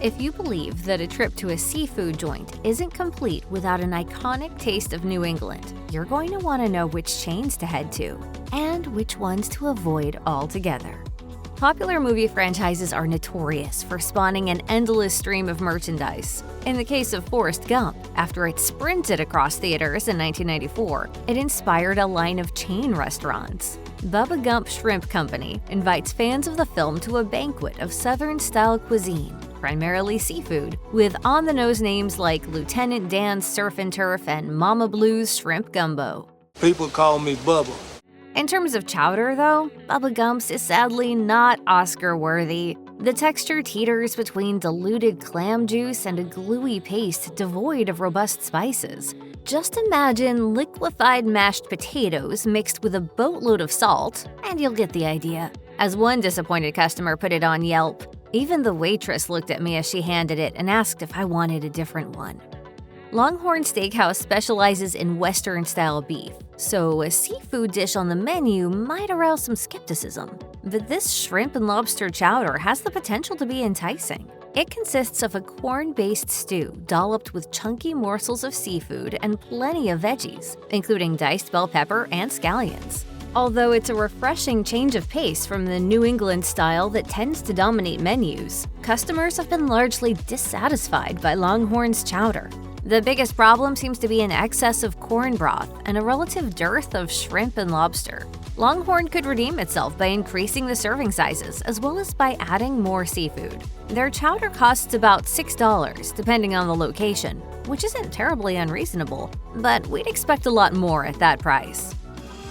If you believe that a trip to a seafood joint isn't complete without an iconic taste of New England, you're going to want to know which chains to head to and which ones to avoid altogether. Popular movie franchises are notorious for spawning an endless stream of merchandise. In the case of Forrest Gump, after it sprinted across theaters in 1994, it inspired a line of chain restaurants. Bubba Gump Shrimp Company invites fans of the film to a banquet of Southern-style cuisine, primarily seafood, with on-the-nose names like Lieutenant Dan's Surf and Turf and Mama Blue's Shrimp Gumbo. People call me Bubba. In terms of chowder, though, Bubba Gump's is sadly not Oscar-worthy. The texture teeters between diluted clam juice and a gluey paste devoid of robust spices. Just imagine liquefied mashed potatoes mixed with a boatload of salt, and you'll get the idea. As one disappointed customer put it on Yelp, even the waitress looked at me as she handed it and asked if I wanted a different one. Longhorn Steakhouse specializes in Western-style beef, so a seafood dish on the menu might arouse some skepticism. But this shrimp and lobster chowder has the potential to be enticing. It consists of a corn-based stew dolloped with chunky morsels of seafood and plenty of veggies, including diced bell pepper and scallions. Although it's a refreshing change of pace from the New England style that tends to dominate menus, customers have been largely dissatisfied by Longhorn's chowder. The biggest problem seems to be an excess of corn broth and a relative dearth of shrimp and lobster. Longhorn could redeem itself by increasing the serving sizes as well as by adding more seafood. Their chowder costs about $6, depending on the location, which isn't terribly unreasonable, but we'd expect a lot more at that price.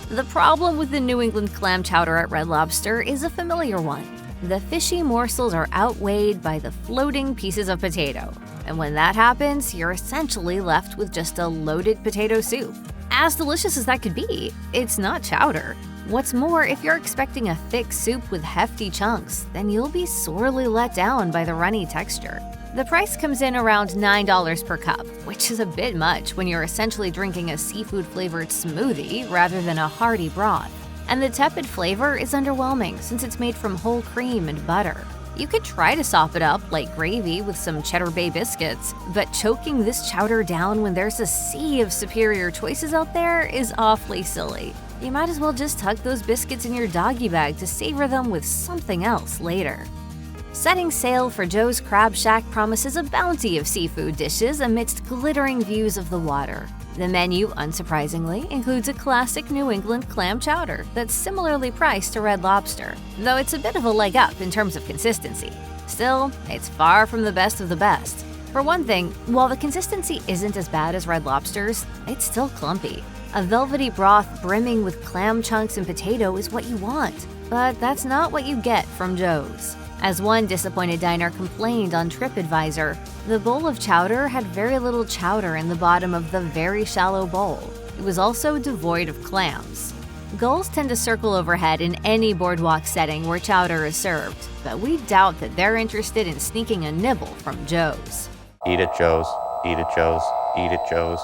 The problem with the New England clam chowder at Red Lobster is a familiar one. The fishy morsels are outweighed by the floating pieces of potato. And when that happens, you're essentially left with just a loaded potato soup. As delicious as that could be, it's not chowder. What's more, if you're expecting a thick soup with hefty chunks, then you'll be sorely let down by the runny texture. The price comes in around $9 per cup, which is a bit much when you're essentially drinking a seafood-flavored smoothie rather than a hearty broth. And the tepid flavor is underwhelming since it's made from whole cream and butter. You could try to sop it up like gravy with some Cheddar Bay biscuits, but choking this chowder down when there's a sea of superior choices out there is awfully silly. You might as well just tuck those biscuits in your doggy bag to savor them with something else later. Setting sail for Joe's Crab Shack promises a bounty of seafood dishes amidst glittering views of the water. The menu, unsurprisingly, includes a classic New England clam chowder that's similarly priced to Red Lobster, though it's a bit of a leg up in terms of consistency. Still, it's far from the best of the best. For one thing, while the consistency isn't as bad as Red Lobster's, it's still clumpy. A velvety broth brimming with clam chunks and potato is what you want, but that's not what you get from Joe's. As one disappointed diner complained on TripAdvisor, the bowl of chowder had very little chowder in the bottom of the very shallow bowl. It was also devoid of clams. Gulls tend to circle overhead in any boardwalk setting where chowder is served, but we doubt that they're interested in sneaking a nibble from Joe's. Eat at Joe's, eat at Joe's, eat at Joe's.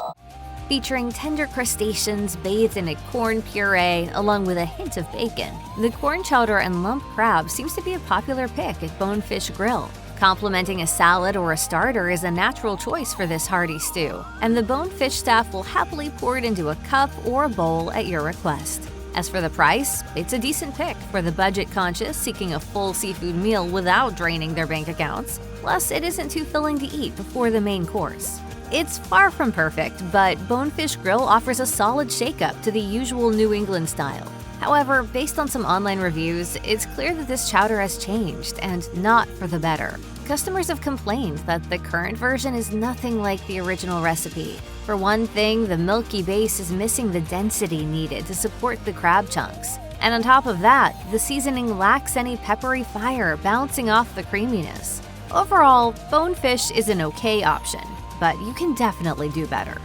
Featuring tender crustaceans bathed in a corn puree along with a hint of bacon, the corn chowder and lump crab seems to be a popular pick at Bonefish Grill. Complementing a salad or a starter is a natural choice for this hearty stew, and the Bonefish staff will happily pour it into a cup or a bowl at your request. As for the price, it's a decent pick for the budget-conscious seeking a full seafood meal without draining their bank accounts. Plus, it isn't too filling to eat before the main course. It's far from perfect, but Bonefish Grill offers a solid shake-up to the usual New England style. However, based on some online reviews, it's clear that this chowder has changed, and not for the better. Customers have complained that the current version is nothing like the original recipe. For one thing, the milky base is missing the density needed to support the crab chunks. And on top of that, the seasoning lacks any peppery fire bouncing off the creaminess. Overall, Bonefish is an okay option, but you can definitely do better.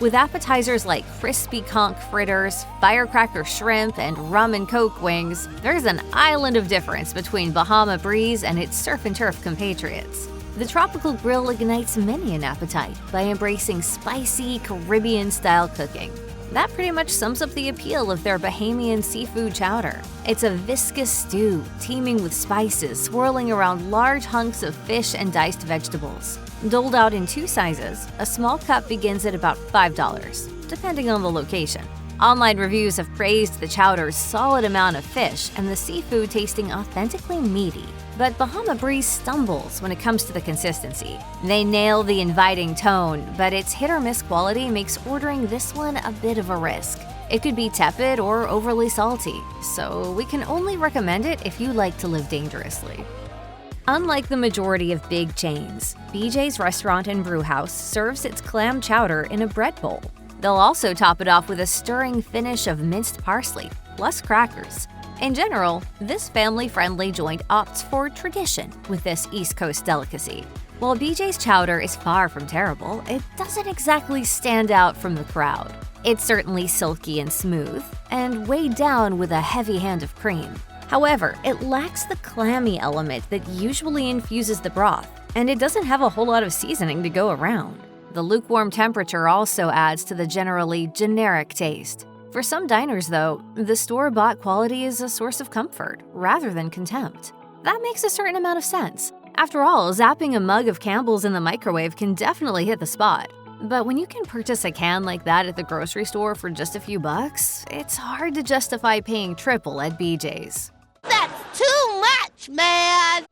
With appetizers like crispy conch fritters, firecracker shrimp, and rum and coke wings, there's an island of difference between Bahama Breeze and its surf and turf compatriots. The tropical grill ignites many an appetite by embracing spicy Caribbean-style cooking. That pretty much sums up the appeal of their Bahamian seafood chowder. It's a viscous stew, teeming with spices, swirling around large hunks of fish and diced vegetables. Doled out in 2 sizes, a small cup begins at about $5, depending on the location. Online reviews have praised the chowder's solid amount of fish and the seafood tasting authentically meaty. But Bahama Breeze stumbles when it comes to the consistency. They nail the inviting tone, but its hit-or-miss quality makes ordering this one a bit of a risk. It could be tepid or overly salty, so we can only recommend it if you like to live dangerously. Unlike the majority of big chains, BJ's Restaurant and Brewhouse serves its clam chowder in a bread bowl. They'll also top it off with a stirring finish of minced parsley, plus crackers. In general, this family-friendly joint opts for tradition with this East Coast delicacy. While BJ's chowder is far from terrible, it doesn't exactly stand out from the crowd. It's certainly silky and smooth, and weighed down with a heavy hand of cream. However, it lacks the clammy element that usually infuses the broth, and it doesn't have a whole lot of seasoning to go around. The lukewarm temperature also adds to the generally generic taste. For some diners, though, the store-bought quality is a source of comfort rather than contempt. That makes a certain amount of sense. After all, zapping a mug of Campbell's in the microwave can definitely hit the spot. But when you can purchase a can like that at the grocery store for just a few bucks, it's hard to justify paying triple at BJ's. That's too much, man!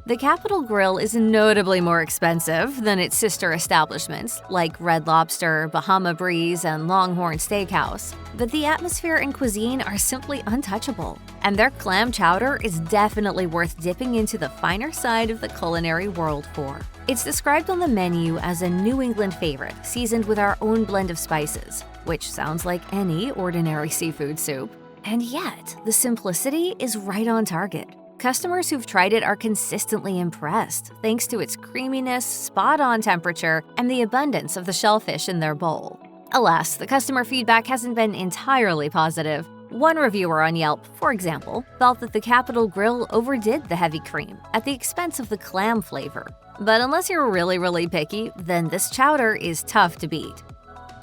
The Capital Grille is notably more expensive than its sister establishments like Red Lobster, Bahama Breeze, and Longhorn Steakhouse, but the atmosphere and cuisine are simply untouchable, and their clam chowder is definitely worth dipping into the finer side of the culinary world for. It's described on the menu as a New England favorite, seasoned with our own blend of spices, which sounds like any ordinary seafood soup. And yet, the simplicity is right on target. Customers who've tried it are consistently impressed, thanks to its creaminess, spot-on temperature, and the abundance of the shellfish in their bowl. Alas, the customer feedback hasn't been entirely positive. One reviewer on Yelp, for example, felt that the Capital Grille overdid the heavy cream at the expense of the clam flavor. But unless you're really picky, then this chowder is tough to beat.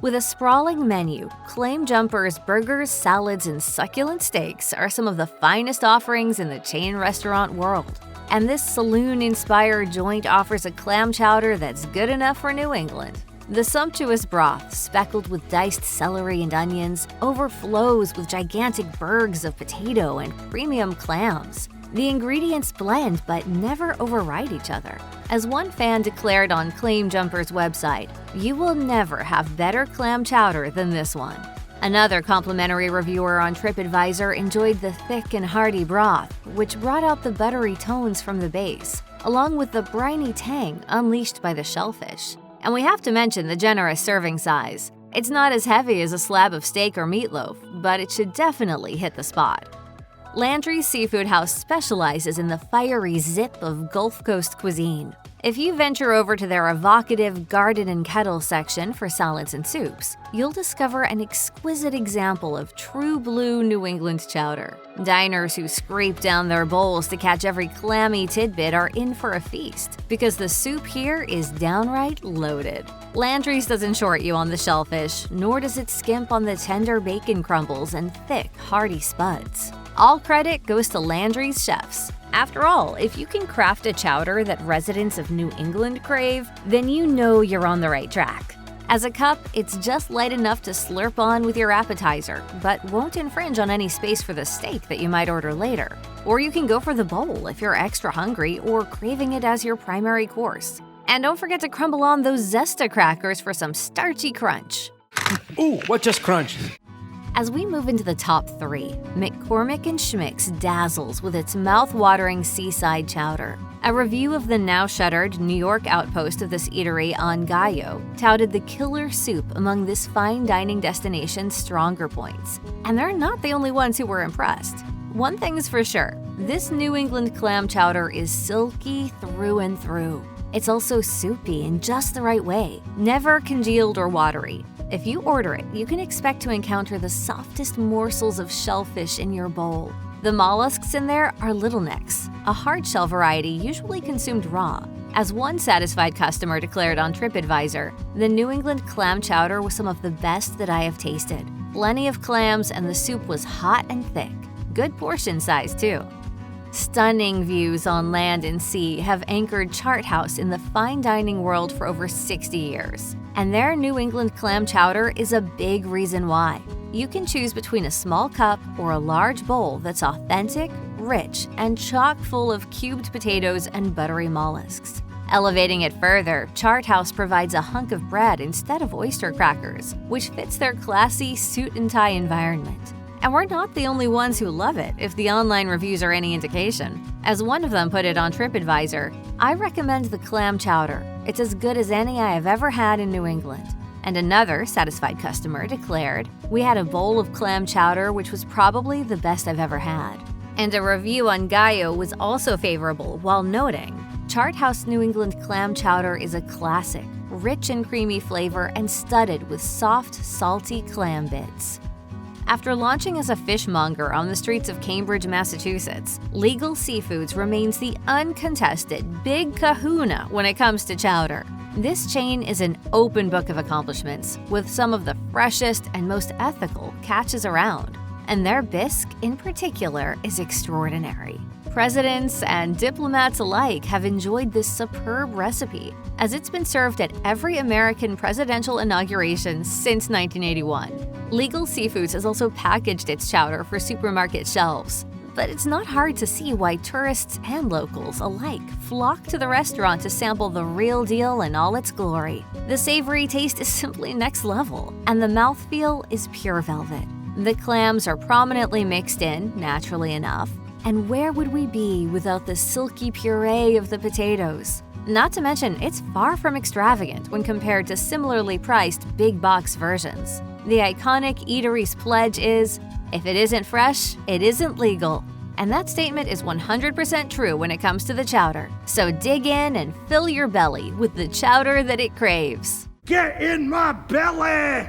With a sprawling menu, Claim Jumper's burgers, salads, and succulent steaks are some of the finest offerings in the chain restaurant world. And this saloon-inspired joint offers a clam chowder that's good enough for New England. The sumptuous broth, speckled with diced celery and onions, overflows with gigantic bergs of potato and premium clams. The ingredients blend but never override each other. As one fan declared on Claim Jumper's website, "You will never have better clam chowder than this one." Another complimentary reviewer on TripAdvisor enjoyed the thick and hearty broth, which brought out the buttery tones from the base, along with the briny tang unleashed by the shellfish. And we have to mention the generous serving size. It's not as heavy as a slab of steak or meatloaf, but it should definitely hit the spot. Landry's Seafood House specializes in the fiery zip of Gulf Coast cuisine. If you venture over to their evocative garden and kettle section for salads and soups, you'll discover an exquisite example of true blue New England chowder. Diners who scrape down their bowls to catch every clammy tidbit are in for a feast, because the soup here is downright loaded. Landry's doesn't short you on the shellfish, nor does it skimp on the tender bacon crumbles and thick, hearty spuds. All credit goes to Landry's chefs. After all, if you can craft a chowder that residents of New England crave, then you know you're on the right track. As a cup, it's just light enough to slurp on with your appetizer, but won't infringe on any space for the steak that you might order later. Or you can go for the bowl if you're extra hungry or craving it as your primary course. And don't forget to crumble on those Zesta crackers for some starchy crunch. Ooh, what just crunched? As we move into the top 3, McCormick Schmick's dazzles with its mouth-watering seaside chowder. A review of the now-shuttered New York outpost of this eatery on Gallo touted the killer soup among this fine dining destination's stronger points. And they're not the only ones who were impressed. One thing's for sure, this New England clam chowder is silky through and through. It's also soupy in just the right way, never congealed or watery. If you order it, you can expect to encounter the softest morsels of shellfish in your bowl. The mollusks in there are littlenecks, a hard shell variety usually consumed raw. As one satisfied customer declared on TripAdvisor, the New England clam chowder was some of the best that I have tasted. plenty of clams, and the soup was hot and thick. Good portion size, too. Stunning views on land and sea have anchored Chart House in the fine dining world for over 60 years. And their New England clam chowder is a big reason why. You can choose between a small cup or a large bowl that's authentic, rich, and chock full of cubed potatoes and buttery mollusks. Elevating it further, Chart House provides a hunk of bread instead of oyster crackers, which fits their classy suit-and-tie environment. And we're not the only ones who love it, if the online reviews are any indication. As one of them put it on TripAdvisor, "I recommend the clam chowder. It's as good as any I have ever had in New England." And another satisfied customer declared, "We had a bowl of clam chowder which was probably the best I've ever had." And a review on Gallo was also favorable, while noting, "Chart House New England clam chowder is a classic, rich and creamy flavor and studded with soft, salty clam bits." After launching as a fishmonger on the streets of Cambridge, Massachusetts, Legal Seafoods remains the uncontested big kahuna when it comes to chowder. This chain is an open book of accomplishments, with some of the freshest and most ethical catches around. And their bisque, in particular, is extraordinary. Presidents and diplomats alike have enjoyed this superb recipe, as it's been served at every American presidential inauguration since 1981. Legal Seafoods has also packaged its chowder for supermarket shelves. But it's not hard to see why tourists and locals alike flock to the restaurant to sample the real deal in all its glory. The savory taste is simply next level, and the mouthfeel is pure velvet. The clams are prominently mixed in, naturally enough, and where would we be without the silky puree of the potatoes? Not to mention, it's far from extravagant when compared to similarly priced big box versions. The iconic eatery's pledge is, "If it isn't fresh, it isn't legal." And that statement is 100% true when it comes to the chowder. So dig in and fill your belly with the chowder that it craves. Get in my belly!